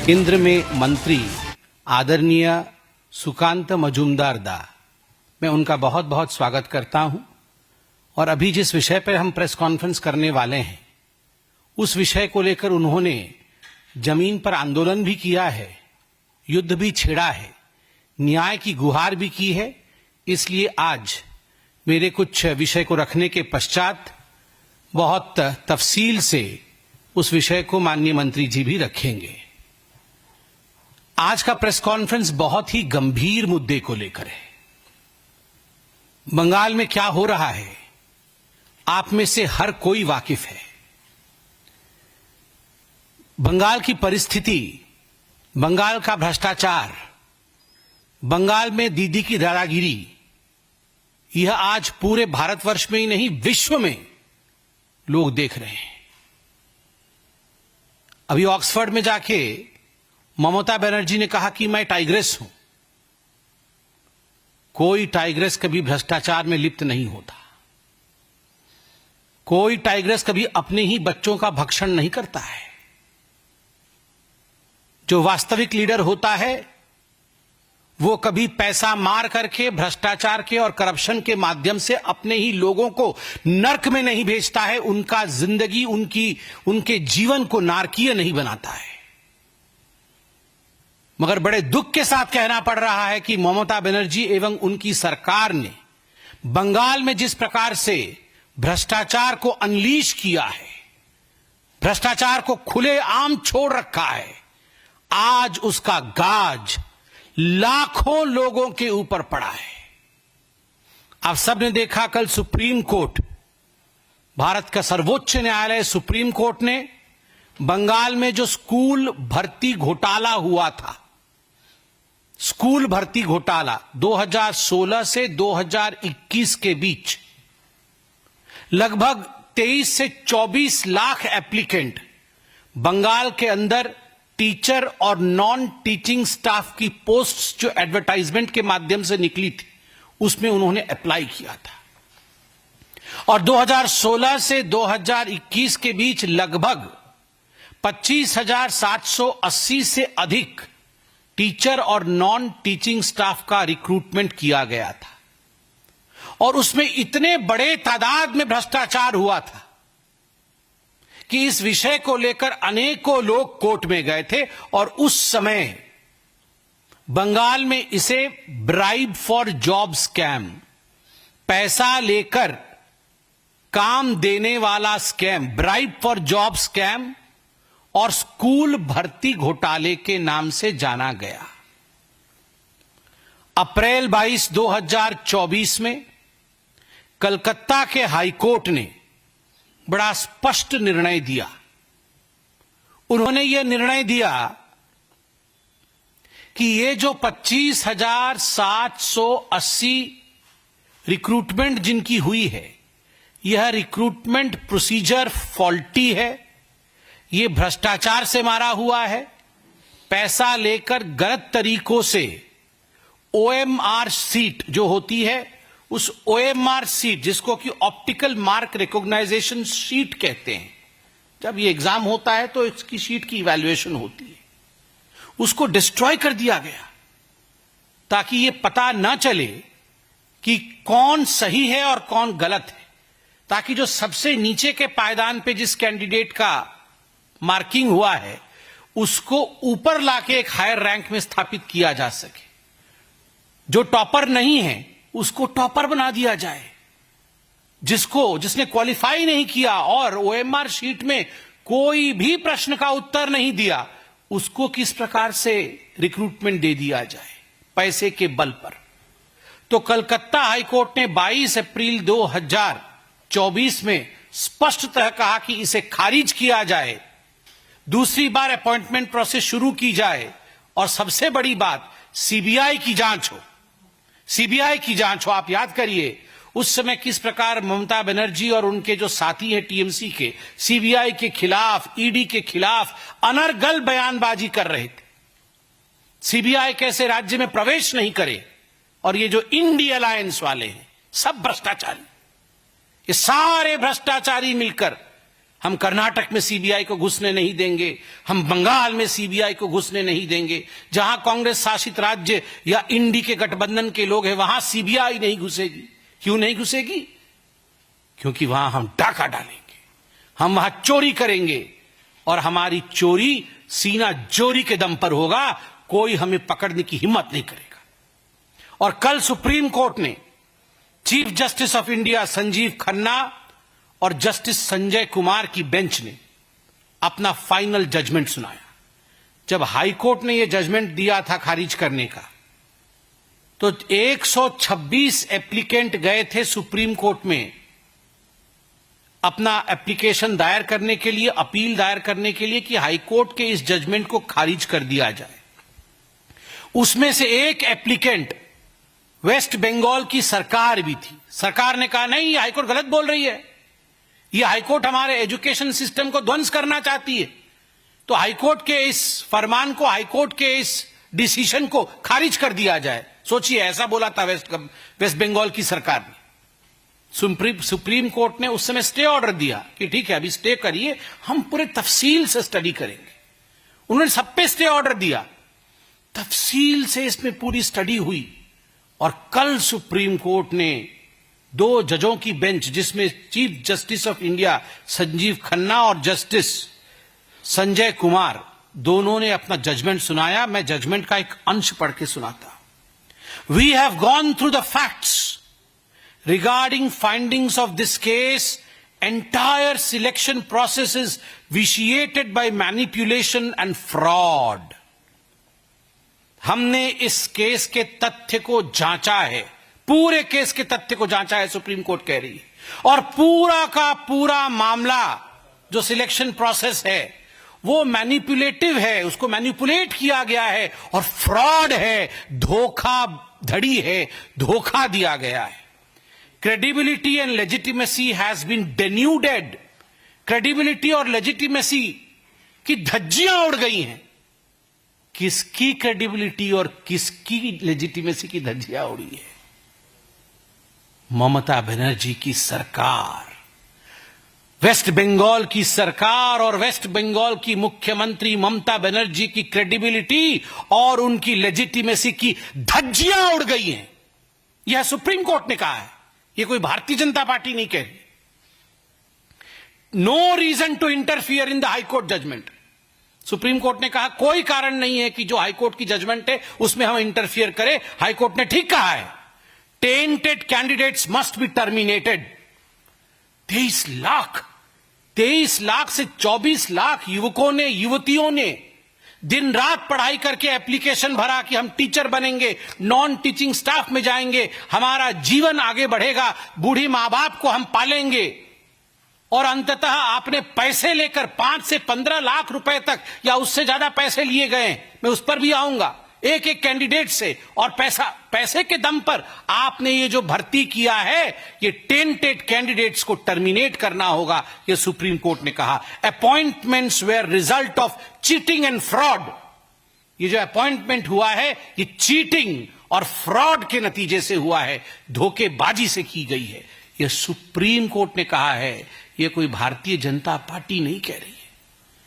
केंद्र में मंत्री आदरणीय सुकांत मजूमदार दा, मैं उनका बहुत बहुत स्वागत करता हूं। और अभी जिस विषय पर हम प्रेस कॉन्फ्रेंस करने वाले हैं, उस विषय को लेकर उन्होंने जमीन पर आंदोलन भी किया है, युद्ध भी छेड़ा है, न्याय की गुहार भी की है। इसलिए आज मेरे कुछ विषय को रखने के पश्चात बहुत तफसील से उस विषय को माननीय मंत्री जी भी रखेंगे। आज का प्रेस कॉन्फ्रेंस बहुत ही गंभीर मुद्दे को लेकर है। बंगाल में क्या हो रहा है, आप में से हर कोई वाकिफ है। बंगाल की परिस्थिति, बंगाल का भ्रष्टाचार, बंगाल में दीदी की दादागिरी, यह आज पूरे भारतवर्ष में ही नहीं, विश्व में लोग देख रहे हैं। अभी ऑक्सफोर्ड में जाके ममता बनर्जी ने कहा कि मैं टाइग्रेस हूं। कोई टाइग्रेस कभी भ्रष्टाचार में लिप्त नहीं होता। कोई टाइग्रेस कभी अपने ही बच्चों का भक्षण नहीं करता है। जो वास्तविक लीडर होता है, वो कभी पैसा मार करके भ्रष्टाचार के और करप्शन के माध्यम से अपने ही लोगों को नर्क में नहीं भेजता है, उनका जिंदगी, उनके जीवन को नारकीय नहीं बनाता है। मगर बड़े दुख के साथ कहना पड़ रहा है कि ममता बनर्जी एवं उनकी सरकार ने बंगाल में जिस प्रकार से भ्रष्टाचार को अनलीश किया है, भ्रष्टाचार को खुलेआम छोड़ रखा है, आज उसका गाज लाखों लोगों के ऊपर पड़ा है। आप सबने देखा, कल सुप्रीम कोर्ट, भारत का सर्वोच्च न्यायालय सुप्रीम कोर्ट ने बंगाल में जो स्कूल भर्ती घोटाला हुआ था, स्कूल भर्ती घोटाला 2016 से 2021 के बीच लगभग 23 से 24 लाख एप्लीकेंट बंगाल के अंदर टीचर और नॉन टीचिंग स्टाफ की पोस्ट्स जो एडवर्टाइजमेंट के माध्यम से निकली थी, उसमें उन्होंने अप्लाई किया था। और 2016 से 2021 के बीच लगभग 25,780 से अधिक टीचर और नॉन टीचिंग स्टाफ का रिक्रूटमेंट किया गया था। और उसमें इतने बड़े तादाद में भ्रष्टाचार हुआ था कि इस विषय को लेकर अनेकों लोग कोर्ट में गए थे। और उस समय बंगाल में इसे ब्राइब फॉर जॉब स्कैम, पैसा लेकर काम देने वाला scam, bribe for job scam और स्कूल भर्ती घोटाले के नाम से जाना गया। अप्रैल 22, 2024 में कलकत्ता के हाईकोर्ट ने बड़ा स्पष्ट निर्णय दिया। उन्होंने यह निर्णय दिया कि ये जो 25,780 रिक्रूटमेंट जिनकी हुई है, यह रिक्रूटमेंट प्रोसीजर फॉल्टी है, ये भ्रष्टाचार से मारा हुआ है। पैसा लेकर गलत तरीकों से ओएमआर सीट जो होती है, उस ओएमआर सीट जिसको कि ऑप्टिकल मार्क रिकॉग्नाइजेशन शीट कहते हैं, जब ये एग्जाम होता है तो इसकी शीट की इवैल्यूएशन होती है, उसको डिस्ट्रॉय कर दिया गया ताकि ये पता ना चले कि कौन सही है और कौन गलत है, ताकि जो सबसे नीचे के पायदान पे जिस कैंडिडेट का मार्किंग हुआ है उसको ऊपर लाके एक हायर रैंक में स्थापित किया जा सके। जो टॉपर नहीं है उसको टॉपर बना दिया जाए, जिसने क्वालिफाई नहीं किया और ओएमआर शीट में कोई भी प्रश्न का उत्तर नहीं दिया, उसको किस प्रकार से रिक्रूटमेंट दे दिया जाए पैसे के बल पर। तो कलकत्ता हाईकोर्ट ने 22 अप्रैल 2024 में स्पष्टतः कहा कि इसे खारिज किया जाए, दूसरी बार अपॉइंटमेंट प्रोसेस शुरू की जाए और सबसे बड़ी बात, सीबीआई की जांच हो। सीबीआई की जांच हो। आप याद करिए उस समय किस प्रकार ममता बनर्जी और उनके जो साथी हैं टीएमसी के, सीबीआई के खिलाफ, ईडी के खिलाफ अनर्गल बयानबाजी कर रहे थे। सीबीआई कैसे राज्य में प्रवेश नहीं करे। और ये जो इंडी अलायंस वाले हैं, सब भ्रष्टाचारी, ये सारे भ्रष्टाचारी मिलकर हम कर्नाटक में सीबीआई को घुसने नहीं देंगे, हम बंगाल में सीबीआई को घुसने नहीं देंगे, जहां कांग्रेस शासित राज्य या इंडी के गठबंधन के लोग हैं वहां सीबीआई नहीं घुसेगी। क्यों नहीं घुसेगी? क्योंकि वहां हम डाका डालेंगे, हम वहां चोरी करेंगे और हमारी चोरी सीना जोरी के दम पर होगा, कोई हमें पकड़ने की हिम्मत नहीं करेगा। और कल सुप्रीम कोर्ट ने chief justice of India Sanjeev Khanna और जस्टिस संजय कुमार की बेंच ने अपना फाइनल जजमेंट सुनाया। जब हाई कोर्ट ने यह जजमेंट दिया था खारिज करने का, तो 126 एप्लीकेंट गए थे सुप्रीम कोर्ट में अपना एप्लीकेशन दायर करने के लिए, अपील दायर करने के लिए कि हाई कोर्ट के इस जजमेंट को खारिज कर दिया जाए। उसमें से एक एप्लीकेंट वेस्ट बंगाल की सरकार भी थी। सरकार ने कहा नहीं, ये हाईकोर्ट गलत बोल रही है, ये हाईकोर्ट हमारे एजुकेशन सिस्टम को ध्वंस करना चाहती है, तो हाईकोर्ट के इस फरमान को, हाईकोर्ट के इस डिसीजन को खारिज कर दिया जाए। सोचिए, ऐसा बोला था वेस्ट बंगाल की सरकार ने। सुप्रीम कोर्ट ने उस समय स्टे ऑर्डर दिया कि ठीक है, अभी स्टे करिए, हम पूरे तफसील से स्टडी करेंगे। उन्होंने सब पे स्टे ऑर्डर दिया, तफसील से इसमें पूरी स्टडी हुई और कल सुप्रीम कोर्ट ने 2 जजों की बेंच, जिसमें chief justice of India Sanjeev Khanna और जस्टिस संजय कुमार, दोनों ने अपना जजमेंट सुनाया। मैं जजमेंट का एक अंश पढ़ के सुनाता। We have gone through the facts regarding findings of this case. Entire selection process is vitiated by manipulation and fraud. हमने इस केस के तथ्य को जांचा है, पूरे केस के तथ्य को जांचा है, सुप्रीम कोर्ट कह रही है। और पूरा का पूरा मामला जो सिलेक्शन प्रोसेस है वो मैनिपुलेटिव है, उसको मैनिपुलेट किया गया है और फ्रॉड है, धोखाधड़ी है, धोखा दिया गया है। Credibility and legitimacy has been denuded. Credibility और legitimacy की धज्जियां उड़ गई हैं। किसकी credibility और किसकी legitimacy की धज्जियां उड़ी है? ममता बनर्जी की सरकार, वेस्ट बंगाल की सरकार और वेस्ट बंगाल की मुख्यमंत्री ममता बनर्जी की credibility और उनकी legitimacy की धज्जियां उड़ गई हैं। यह सुप्रीम कोर्ट ने कहा है, ये कोई भारतीय जनता पार्टी नहीं कह रही। No reason to interfere in the High Court judgment. Supreme Court ने कहा कोई कारण नहीं है कि जो हाई कोर्ट की जजमेंट है उसमें हम इंटरफियर करें। हाई कोर्ट ने ठीक कहा है, tainted candidates must be terminated. 23 lakh से 24 लाख युवकों ने, युवतियों ने दिन रात पढ़ाई करके एप्लीकेशन भरा कि हम टीचर बनेंगे, नॉन टीचिंग स्टाफ में जाएंगे, हमारा जीवन आगे बढ़ेगा, बूढ़ी मां बाप को हम पालेंगे। और अंततः आपने पैसे लेकर 5 से 15 लाख रुपए तक या उससे ज्यादा पैसे लिए गए, मैं उस पर भी आऊंगा, एक एक कैंडिडेट से, और पैसे के दम पर आपने ये जो भर्ती किया है, ये टेंटेड कैंडिडेट्स को टर्मिनेट करना होगा, ये सुप्रीम कोर्ट ने कहा। Appointments were result of cheating and fraud. ये जो अपॉइंटमेंट हुआ है ये चीटिंग और फ्रॉड के नतीजे से हुआ है, धोखेबाजी से की गई है। ये सुप्रीम कोर्ट ने कहा है, ये कोई भारतीय जनता पार्टी नहीं कह रही है।